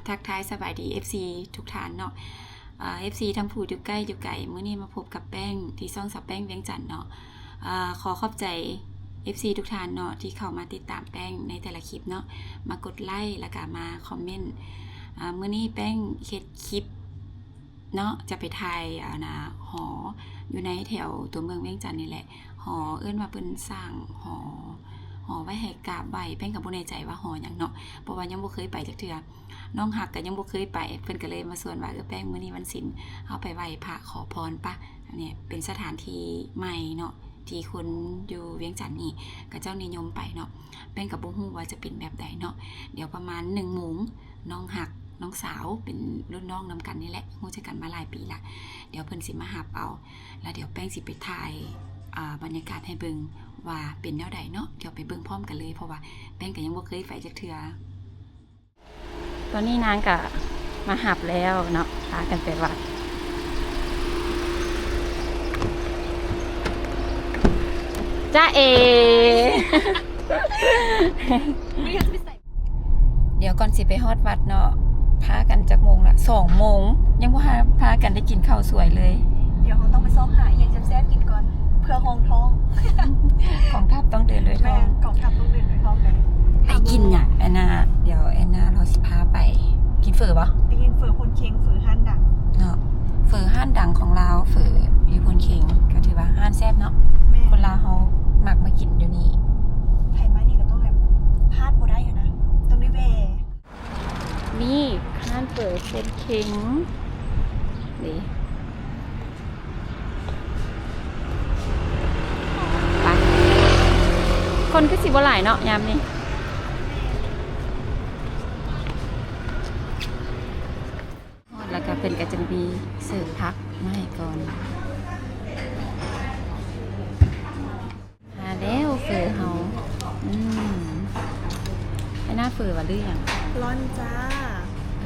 ทักทายสบายดี FC ทุกท่านเนาะFC ทั้งผู้อยู่ใกล้อยู่ไกลมื้อนี้มาพบกับแป้งที่ช่องสับแป้งเวียงจันทน์เนาะขอขอบใจ FC ทุกท่านเนาะที่เข้ามาติดตามแป้งในแต่ละคลิปเนาะมากดไลค์แล้วก็มาคอมเมนต์มื้อนี้แป้งเฮ็ดคลิปเนาะจะไปถ่ายหออยู่ในแถวตัวเมืองเวียงจันทน์นี่แหละหอเอิ้นว่าเพิ่นสร้างหอไว้ให้กราบไหว้แป้งก็บ่แน่ใจว่าหอหยังเนาะเพราะว่ายังบ่เคยไปจักเทื่อน้องหักก็ยังบ่เคยไปเพิ่นก็เลยมาชวนว่าแป้งมื้อนี้วันศีลเฮาไปไหว้พระขอพรปะอันนี้เป็นสถานที่ใหม่เนาะที่คนอยู่เวียงจันทน์นี่ก็เจ้านิยมไปเนาะแป้งก็บ่ฮู้ว่าจะเป็นแบบใดเนาะเดี๋ยวประมาณ 1 โมงน้องหักน้องสาวเป็นรุ่นน้องนำกันนี่แหละรู้จักกันมาหลายปีละเดี๋ยวเพิ่นสิมาหับเอาแล้วเดี๋ยวแป้งสิไปถ่ายบรรยากาศให้เบิ่งว่าเป็นแนวใดเนาะเดี๋ยวไปเบิ่งพร้อมกันเลยเพราะว่าแป้งก็ยังบ่เคยไปจักเทื่อตอนนี้นางก็มาหับแล้วเนาะพากันไปวัดจ้าเอ เดี๋ยวก่อนสิไปฮอดวัดเนาะพากันจักโมงละ2 โมงยังบ่พากันได้กินข้าวสวยเลยเดี๋ยวเขาต้องไปซอกหาอย่างแซ่บๆกินก่อนเพื่อห้องท้องกองทัพต้องเดินเลยท้องกองทัพต้องเดินด้วยท้องเลยไปกินเนี่ยแอนนาเดี๋ยวแอนนาเราสิพาไปกินเฝอปะไปกินเฝอพนเค็งเฝอห้านดังเนาะเฝอห้านดังของเราเฝออยู่พนเค็งก็ถือว่าห้านแซ่บเนาะคนลาวเขามักมากินอยู่นี่ไทยมานี่ก็ต้องแบบพลาดบ่ได้อยู่นะต้องได้แวนี่ห้านเฝอพนเค็งนี่คนก็สิบ่หลายเนาะยามนี้แล้วก็เป็นกระจังบีเสิร์ฟพักมาให้ก่อนมาแล้วเฝอเฮาไอ้หน้าเฝอว่าหรือยังร้อนจ้า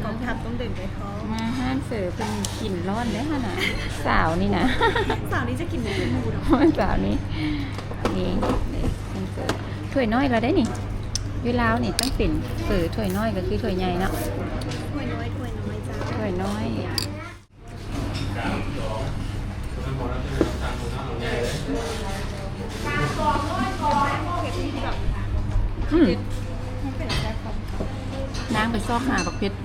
กองทัพต้องเดินด้วยท้องมาห้านเฝอเป็นกลิ่นร้อนได้ขนาดสาวนี่นะสาวนี้จะกินเป็นมูดสาวนี้นี่เป็นเฝอถ้วยน้อยเราได้นี่เวลานี่ต้องเป็นเฝอถ้วยน้อยก็คือถ้วยใหญ่เนาะถ้วยน้อยจ้าถ้วยน้อยนางไปซอกหาบักเพชร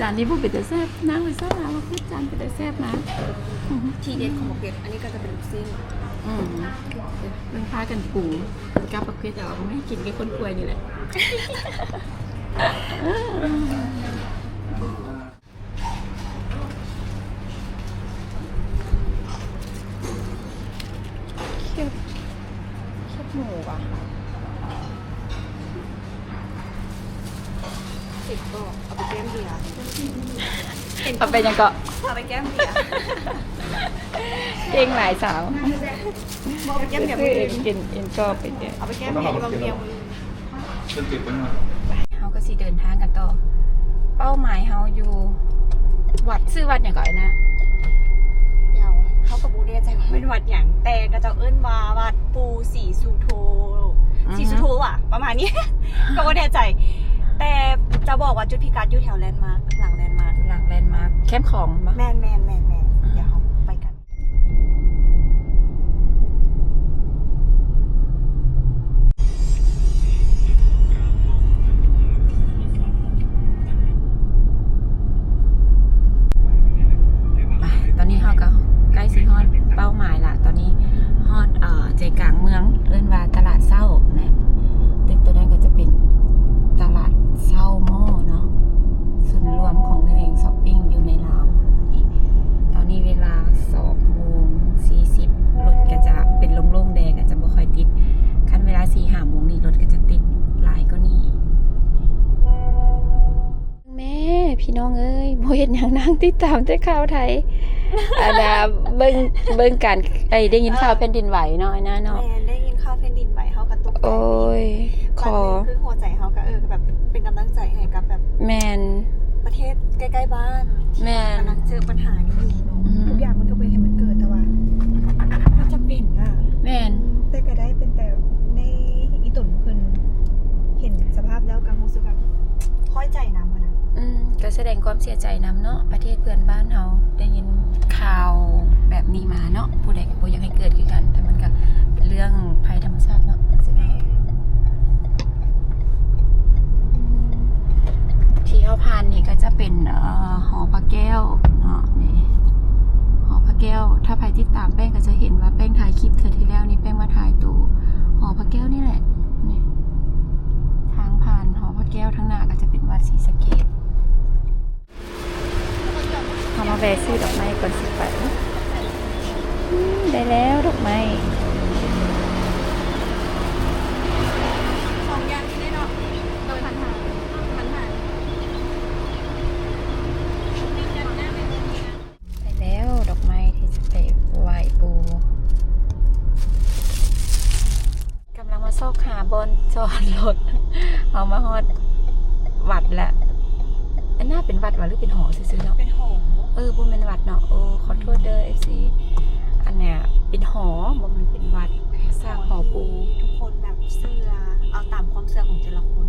จานนี้พวกเป็ดแต่แซ่บนางไปซอกหาบักเพชรจานเป็ดแต่แซ่บนะทีเด็ดของบักเพชรอันนี้ก็จะเป็นลูกชิ้นมันพากันปูกับบักเพชรแต่ว่าไม่กินกับคนป่วยนี่แหละเค็ดหมูอ่ะ10 ก็เอาไปแก้มเบียร์เอาไปยังก็เอาไปแก้มเบียร์เก่งหลายสาวเอาไปแก้มเบียร์เอ็นก็เป็นเนี่ยเอาไปแก้มเบียร์บางเบียร์เขาก็สิเดินทางกันต่อเป้าหมายเขาอยู่วัดชื่อวัดอย่างก่อนนะเดี๋ยวเขากับบูเรียใจว่าเป็นวัดอย่างแต่กระเจ้าเอิ้นว่าวัดปูศรีสุโธอ่ะประมาณนี้ก็ว่าแน่ใจแต่จะบอกว่าจุดพิกัดอยู่แถวแลนด์มาร์คหลังแลนด์มาร์คแคมป์ของแมนเดี๋ยวเขาไปกันตอนนี้เขาก็ใกล้สิฮอดเป้าหมายละตอนนี้ฮอดใจกลางเมืองเอิ้นว่าตลาดเศร้านะตึกตัวนั้นก็จะเป็นตลาดเศร้าโม่เนาะส่วนรวมของแหล่งช้อปปิ้งอยู่ในลาวตอนนี้เวลา2:40รถก็จะเป็นโล่งๆแดงก็จะบ่ค่อยติดคันเวลา4-5 โมงนี่รถก็จะติดหลายก็นี่แม่พี่น้องเอ้ยบ่เห็นหยังนางติดตามแต่ข่าวไทยเบิ่งกันได้ยินข่าวแผ่นดินไหวเนาะนะเนาะแม่ได้ยินข่าวแผ่นดินไหวเฮากระตุกโอ้ยขอคือหัวใจเฮาก็แบบเป็นกำลังใจให้กับแบบแม่นประเทศใกล้ๆบ้านแม่นกำลังเจอปัญหานี้อยู่เนาะทุกอย่างมันก็เป็นให้มันเกิดแต่ว่ามันจะเป็นแม่นแต่ก็ได้เป็นแต่ในอีตุ่นเพิ่นเห็นสภาพแล้วก็รู้สึกแบบค่อยใจนำนะก็ แสดงความเสียใจนำเนาะประเทศเพื่อนบ้านเราได้ยินข่าวแบบนี้มาเนาะผู้ใดก็บ่อยากให้เกิดขึ้นกันแต่มันก็เป็นเรื่องภัยธรรมชาติเนาะใช่ไหมที่เฮาผ่านนี่ก็จะเป็นหอพระแก้วเนาะนี่หอพระแก้วถ้าใครติดตามแป้งก็จะเห็นว่าแป้งถ่ายคลิปเทื่อที่แล้วนี่แป้งมาถ่ายตัวหอพระแก้วนี่แหละนี่ทางผ่านหอพระแก้วทั้งหน้าก็จะเป็นวัดศรีสะเกษเอามาแวะซื้อดอกไม้ก่อนสิไปได้แล้วดอกไม้ 2 อย่างที่ได้เนาะโดยพันหาได้แล้วดอกไม้ที่จะไปไหว้ปูกำลังมาซอกหาบนจอดรถ เอามาฮอดวัดละอันน่าเป็นวัดวะหรือเป็นหอซื้อๆเนาะ เป็นหอ บุญเป็นวัดเนาะโอ้ขอโทษเด้อFC อันเนี้ยเป็นหอบ่มันเป็นวัดสร้างหอปู ทุกคนแบบเชื่อเอาตามความเชื่อของแต่ละคน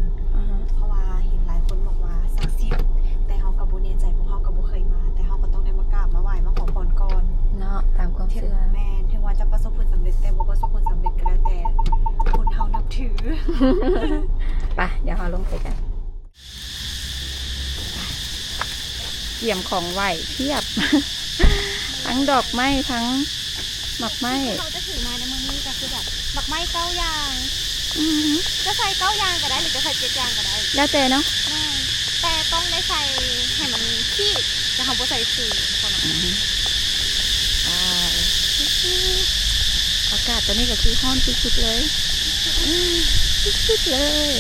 เพราะว่าเห็นหลายคนบอกว่าศักดิ์สิทธิ์แต่เขากับโบเนใจเพราะเขากับโบเคยมา แต่เขาก็ต้องได้มากราบมาไหว้มาขอพรก่อน เนาะตามความ ถึง เชื่อ แมนถึงว่าจะประสบผลสำเร็จแต่โบประสบผลสำเร็จก็แล้วแต่คนเฮานับถือ ไปเดี๋ยวเราลงไปกันเกี่ยมของไหวเพียบ ทั้งดอกไม้ทั้งหมากไม้ เขาจะถือมาในมือนี้ก็คือแบบดอกไม้9 อย่าง อือหือ จะใส่9 อย่างก็ได้หรือจะใส่7 อย่างก็ได้ แล้วแต่เนาะ แม่นแต่ต้องได้ใส่ให้มันขี้จะทำโบใส่สีคนละ อากาศตอนนี้ก็คือห้อนสุดๆเลยสุดๆเลย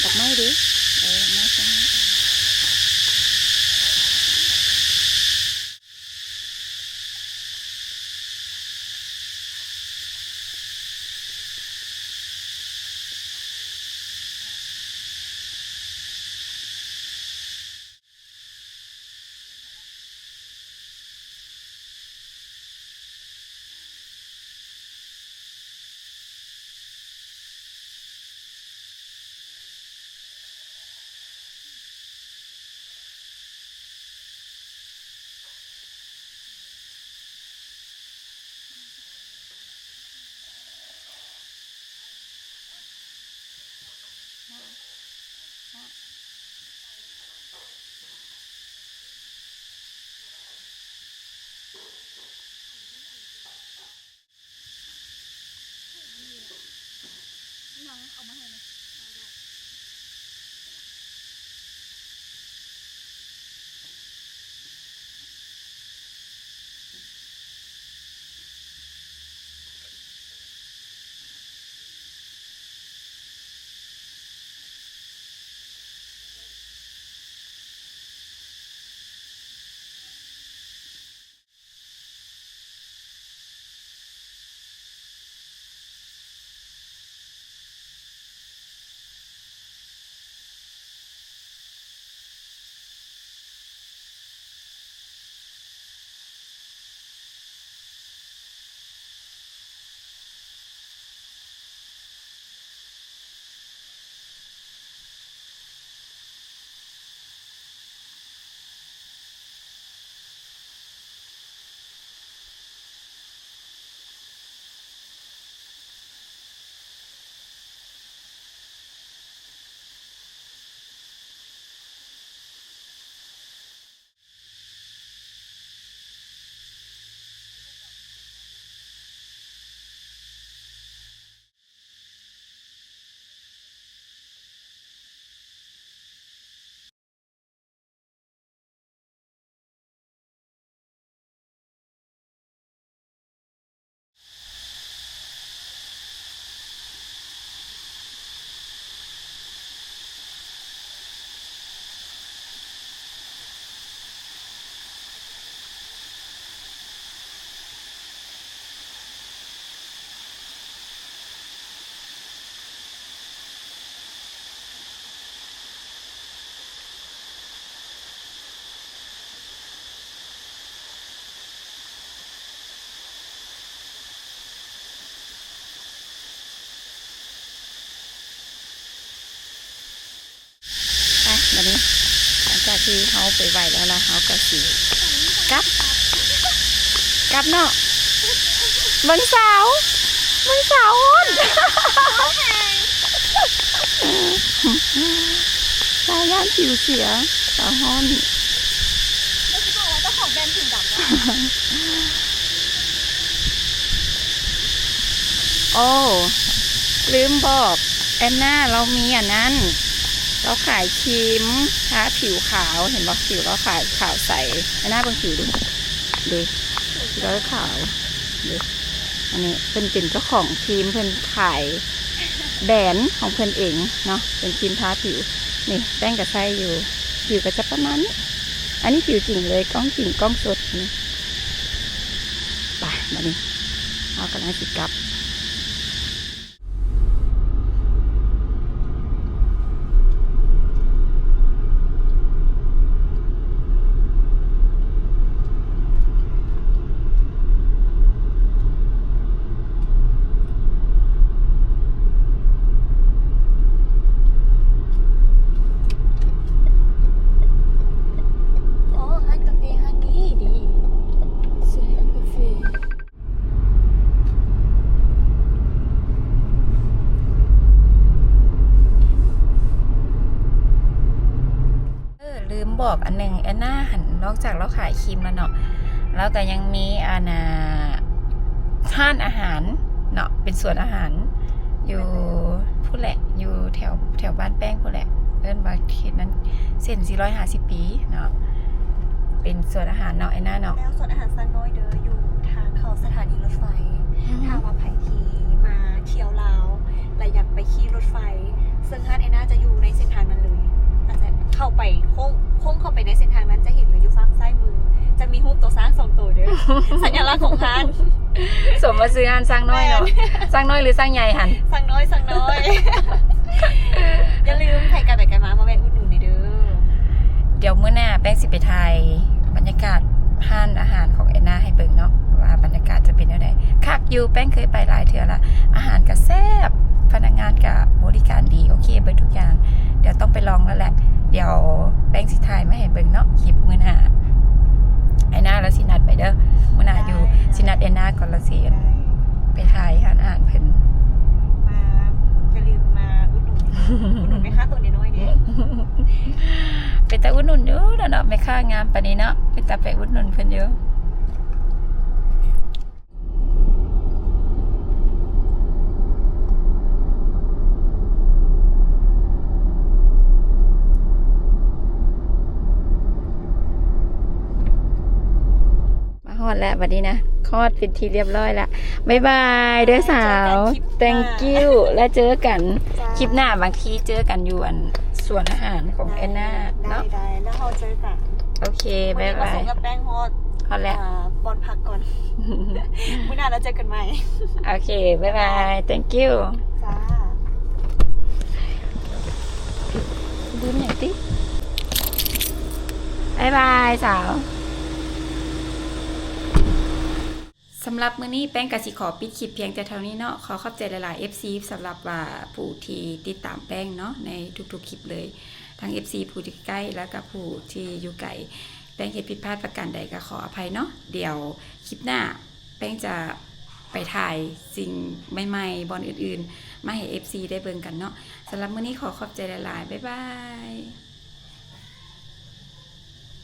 ดอกไม้ดิดอกไม้ใช่ไหม วันนี้หลังจากที่เขาไปไหวแล้วล่ะเขาก็สิกลับเนาะเบิ่งสาวฮ้อนสาวย่านผิวเสียสาวฮ้อน แล้วที่บอกว่าเจ้าของแบรนด์ผิวดำ โอ้ลืมบอกแอนนาเรามีอันนั้นเราขายครีมทาผิวขาวเห็นบอกผิวเราขายขาวใสแอนนาบนผิวดูผิวเราขาวดูอันนี้เพิ่นเป็นเจ้าของครีมเพิ่นขายแบรนด์ของเพิ่นเองเนาะเป็นครีมทาผิวนี่แป้งกับไส้อยู่ผิวก็จะประมาณนี้อันนี้ผิวจริงเลยกล้องจริงกล้องสดนี่ไปมานี่เอากำลังสิกลับลืมบอกอันหนึ่งแอนนาหันนอกจากเราขายครีมแล้วเนาะแล้วก็ยังมีร้านอาหารเนาะเป็นสวนอาหารอยู่พูดแหละอยู่แถวบ้านแป้งพูดแหละเอิ้นว่าเขตนั้นเส้น450 ปีเนาะเป็นสวนอาหารเนาะแอนนาเนาะ แล้วสวนอาหารซันน้อยเด้ออยู่ทางเข้าสถานีรถไฟถ้าว่าไผที่มาเที่ยวลาวและอยากไปขี่รถไฟซึ่งร้านแอนนาจะอยู่ในเส้นทางนั้นเลยอาจจะเข้าไปโค้งเข้าไปในเส้นทางนั้นจะเห็นเลยอยู่ฝั่งซ้ายมือจะมีรูปตัวช้าง2 ตัวเด้อ สัญลักษณ์ของร้าน สมมาซื้อหันสร้างน้อยเนาะสร้างน้อยหรือสร้างใหญ่หัน สั่งน้อย อย่าลืมไทยกันไปกันมาแวะอุดหนุนเด้อ เดี๋ยวมื้อหน้าแป้งสิไปถ่ายบรรยากาศห้านอาหารของแอนนาให้เบิ่งเนาะว่าบรรยากาศจะเป็นยังไงคักอยู่แป้งเคยไปหลายเทื่อละอาหารก็แซ่บพนักงานก็บริการดีโอเคเบิ่งทุกอย่างเดี๋ยวต้องไปลองแล้วแหละเดี๋ยวแป้งสิถ่ายมาให้เบิ่งเนาะคลิปมื้อหน้าแอนนาแล้วสินัดไปเด้อมื้อหน้าอยู่สินัดแอนนาก่อนละสิไปถ่ายห้านอาหารเพิ่น มาอย่าลืมมาอุดหนุนไหมคะตัวน้อยๆเนี่ย เป็นตาอุดหนุนเยอะแล้วเนาะไม่ค่างามปานนี้เนาะเป็นตาไปอุดหนุนเพิ่นเยอะมาฮอดแล้วบัดนี้นะคลอดเป็นทีเรียบร้อยแล้วบ๊ายบายเด้อสาว thank you แล้วเจอกันคลิปหน้าบางทีเจอกันอยู่อันส่วนอาหารของแอนนาเนาะ ได้แล้วเราเจอกัน โอเคบ๊ายบาย ส่งกับแป้งฮอด ฮอดแล้ว บอลพักก่อน มื้อหน้าเราเจอกันใหม่ โอเคบ๊ายบาย thank you จ้า ดูหน่อยสิบ๊ายบายสาวสำหรับมื้อนี้แป้งกสิขอปิดคลิปเพียงแต่เท่านี้เนาะขอขอบใจหลายๆ FC สำหรับว่าผู้ที่ติดตามแป้งเนาะในทุกๆคลิปเลยทั้ง FC ผู้ที่ใกล้แล้วก็ผู้ที่อยู่ไกลแป้งเฮ็ดผิดพลาดประการใดก็ขออภัยเนาะเดี๋ยวคลิปหน้าแป้งจะไปถ่ายสิ่งใหม่ๆบอนอื่นๆมาให้ FC ได้เบิ่งกันเนาะสำหรับมื้อนี้ขอขอบใจหลายๆบ๊ายบาย